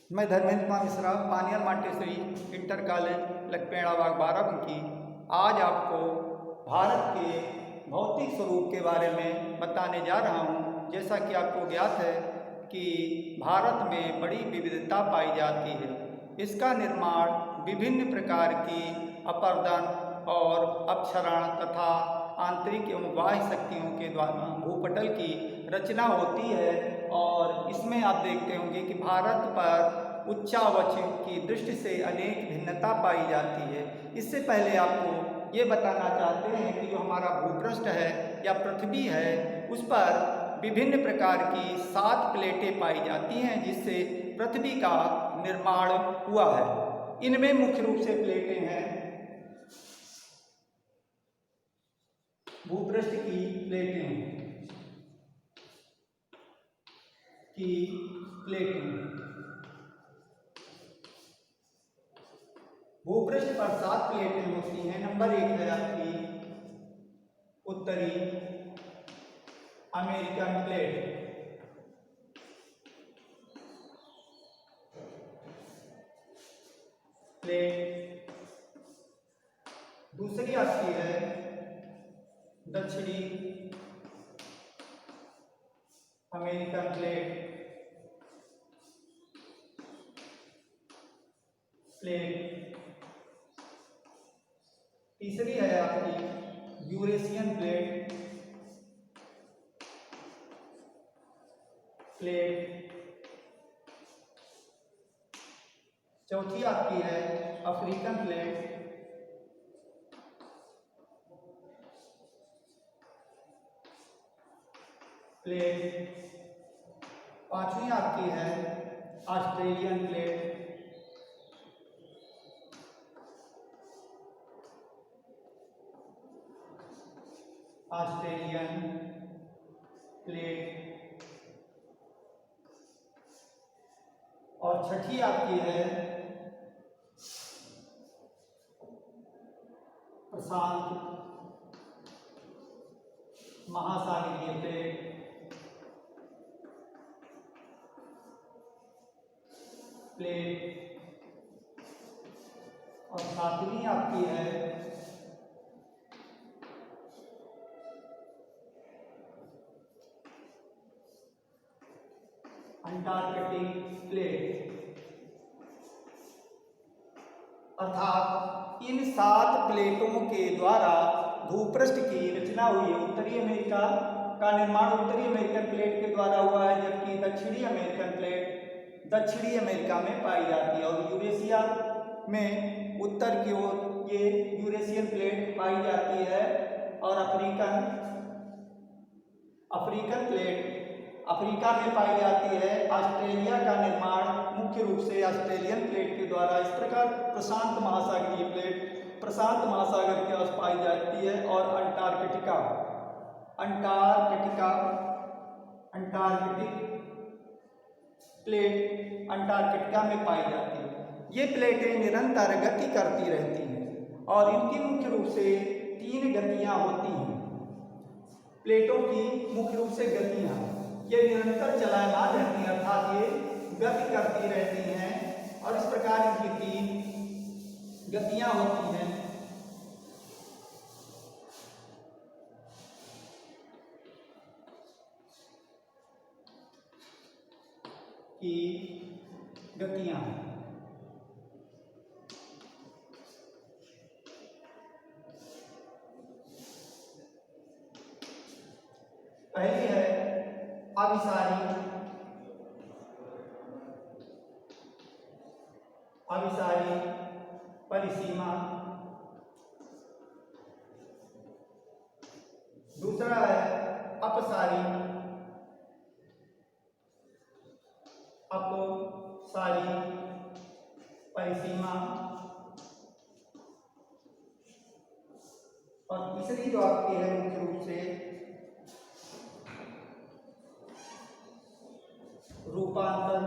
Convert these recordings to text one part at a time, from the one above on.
मैं Dharmendra Kumar Mishra, Paniyal Montessori inter college Lakhpeda Bagh Barabanki आज आपको भारत के भौतिक स्वरूप के बारे में बताने जा रहा हूँ। जैसा कि आपको ज्ञात है कि भारत में बड़ी विविधता पाई जाती है। इसका निर्माण विभिन्न प्रकार की अपर्दन और अपक्षरण तथा आंतरिक एवं बाह्य शक्तियों के द्वारा भूपटल की रचना होती है। और इसमें आप देखते होंगे कि भारत पर उच्चावच की दृष्टि से अनेक भिन्नता पाई जाती है। इससे पहले आपको ये बताना चाहते हैं कि जो हमारा भूपृष्ठ है या पृथ्वी है, उस पर विभिन्न प्रकार की 7 प्लेटें पाई जाती हैं जिससे पृथ्वी का निर्माण हुआ है। इनमें मुख्य रूप से प्लेटें हैं भूपृष्ठ की प्लेटें भूपृष्ठ पर 7 प्लेटें होती हैं। नंबर 1 है आपकी उत्तरी अमेरिकन प्लेट। दूसरी आपकी है दक्षिणी अमेरिकन प्लेट। तीसरी है आपकी यूरेशियन प्लेट। चौथी आपकी है अफ्रीकन प्लेट। पांचवी आपकी है ऑस्ट्रेलियन प्लेट। और छठी आपकी है प्रशांत महासागरीय प्लेट। और सातवीं आपकी है अंटार्कटिक प्लेट। अर्थात इन 7 प्लेटों के द्वारा भूपृष्ठ की रचना हुई है। उत्तरी अमेरिका का निर्माण उत्तरी अमेरिकन प्लेट के द्वारा हुआ है, जबकि दक्षिणी अमेरिकन प्लेट दक्षिणी अमेरिका में पाई जाती है। और यूरेशिया में उत्तर की ओर ये यूरेशियन प्लेट पाई जाती है। और अफ्रीकन प्लेट अफ्रीका में पाई जाती है। ऑस्ट्रेलिया का निर्माण मुख्य रूप से ऑस्ट्रेलियन प्लेट के द्वारा। इस प्रकार प्रशांत महासागरीय प्लेट प्रशांत महासागर के आस पाई जाती है। और अंटार्कटिक प्लेट अंटार्कटिका में पाई जाती है। ये प्लेटें निरंतर गति करती रहती हैं और इनकी मुख्य रूप से 3 गतियां होती हैं। प्लेटों की मुख्य रूप से गतियां ये निरंतर चलायमान रहती हैं, अर्थात ये गति करती रहती हैं। और इस प्रकार इनकी 3 गतियां होती हैं। पहली है अभिसारी परिसीमा। दूसरा है अपसारी परिसीमा। और तीसरी जो आपकी है मुख्य रूप से रूपांतर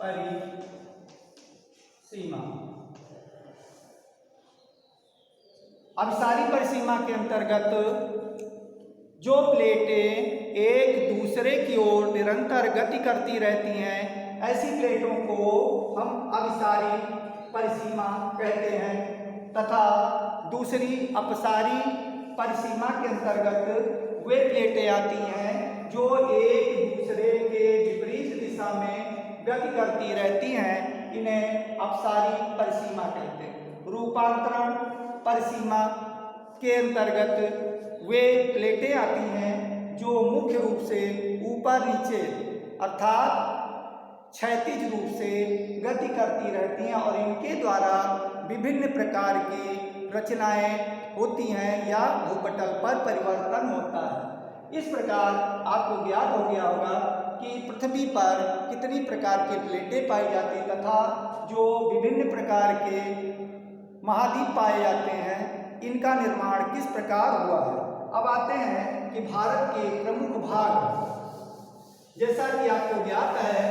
परिसीमा। अभिसारी परिसीमा के अंतर्गत जो प्लेटें एक दूसरे की ओर निरंतर गति करती रहती हैं, ऐसी प्लेटों को हम अभिसारी परिसीमा कहते हैं तथा दूसरी अपसारी परिसीमा के अंतर्गत वे प्लेटें आती हैं जो एक दूसरे के विपरीत दिशा में गति करती रहती हैं, इन्हें अपसारी परिसीमा कहते हैं। रूपांतरण परिसीमा के अंतर्गत वे प्लेटें आती हैं जो मुख्य रूप से ऊपर नीचे अर्थात क्षैतिज रूप से गति करती रहती हैं और इनके द्वारा विभिन्न प्रकार की रचनाएं होती हैं या भूपटल पर परिवर्तन होता है। इस प्रकार आपको ज्ञात हो गया होगा कि पृथ्वी पर कितनी प्रकार की प्लेटें पाई जाती हैं तथा जो विभिन्न प्रकार के महाद्वीप पाए जाते हैं, इनका निर्माण किस प्रकार हुआ है। अब आते हैं कि भारत के प्रमुख भाग, जैसा कि आपको ज्ञात है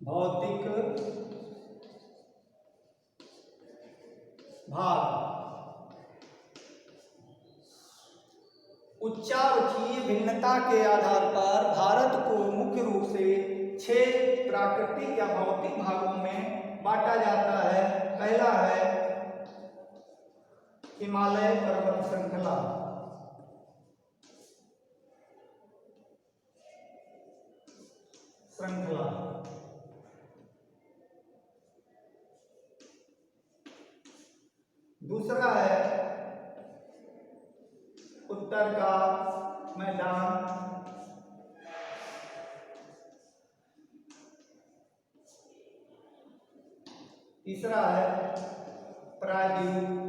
भौतिक भाग उच्चावचीय भिन्नता के आधार पर भारत को मुख्य रूप से 6 प्राकृतिक या भौतिक भागों में बांटा जाता है। पहला है हिमालय पर्वत श्रृंखला, दूसरा है उत्तर का मैदान, तीसरा है प्रायद्वीपीय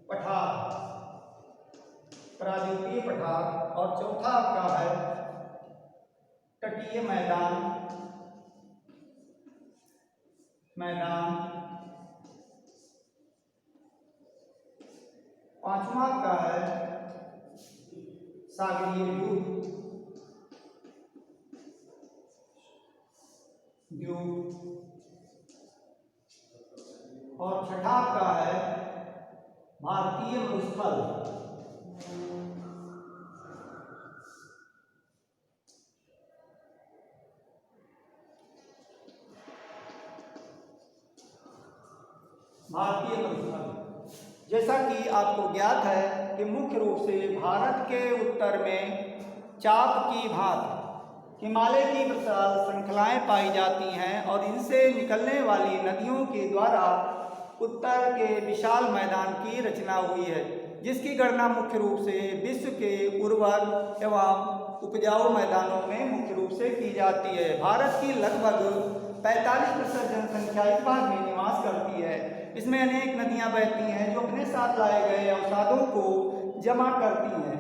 पठार और चौथा आपका है तटीय मैदान। पांचवा का है सागरीय द्वीप और छठा का है भारतीय मरुस्थल। जैसा कि आपको ज्ञात है कि मुख्य रूप से भारत के उत्तर में चाप की भांति हिमालय की विशाल श्रृंखलाएं पाई जाती हैं और इनसे निकलने वाली नदियों के द्वारा उत्तर के विशाल मैदान की रचना हुई है, जिसकी गणना मुख्य रूप से विश्व के उर्वर एवं उपजाऊ मैदानों में मुख्य रूप से की जाती है। भारत की लगभग 45% जनसंख्या इस भाग में निवास करती है। इसमें अनेक नदियां बहती हैं जो अपने साथ लाए गए अवसादों को जमा करती हैं।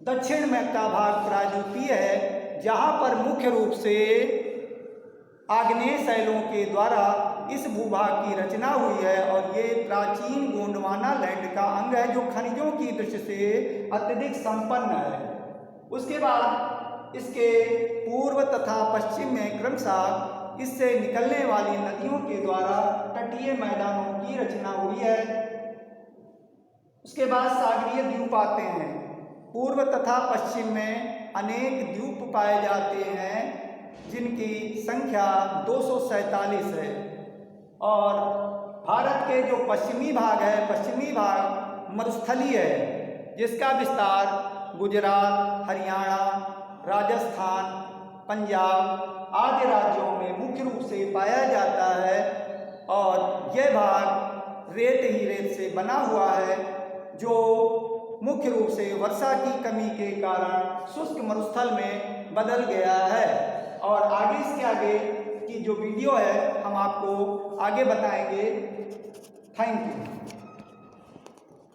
दक्षिण में का भाग प्रायद्वीपीय है, जहां पर मुख्य रूप से आग्नेय शैलों के द्वारा इस भूभाग की रचना हुई है और ये प्राचीन गोंडवाना लैंड का अंग है जो खनिजों की दृष्टि से अत्यधिक संपन्न है। उसके बाद इसके पूर्व तथा पश्चिम में क्रमशः इससे निकलने वाली नदियों के द्वारा तटीय मैदानों की रचना हुई है। उसके बाद सागरीय द्वीप आते हैं। पूर्व तथा पश्चिम में अनेक द्वीप पाए जाते हैं जिनकी संख्या 247 है और भारत के जो पश्चिमी भाग है, पश्चिमी भाग मरुस्थलीय है, जिसका विस्तार गुजरात, हरियाणा, राजस्थान, पंजाब आदि राज्यों में मुख्य रूप से पाया जाता है और यह भाग रेत ही रेत से बना हुआ है जो मुख्य रूप से वर्षा की कमी के कारण शुष्क मरुस्थल में बदल गया है। और आगे इसके आगे की जो वीडियो है हम आपको आगे बताएंगे। Thank you.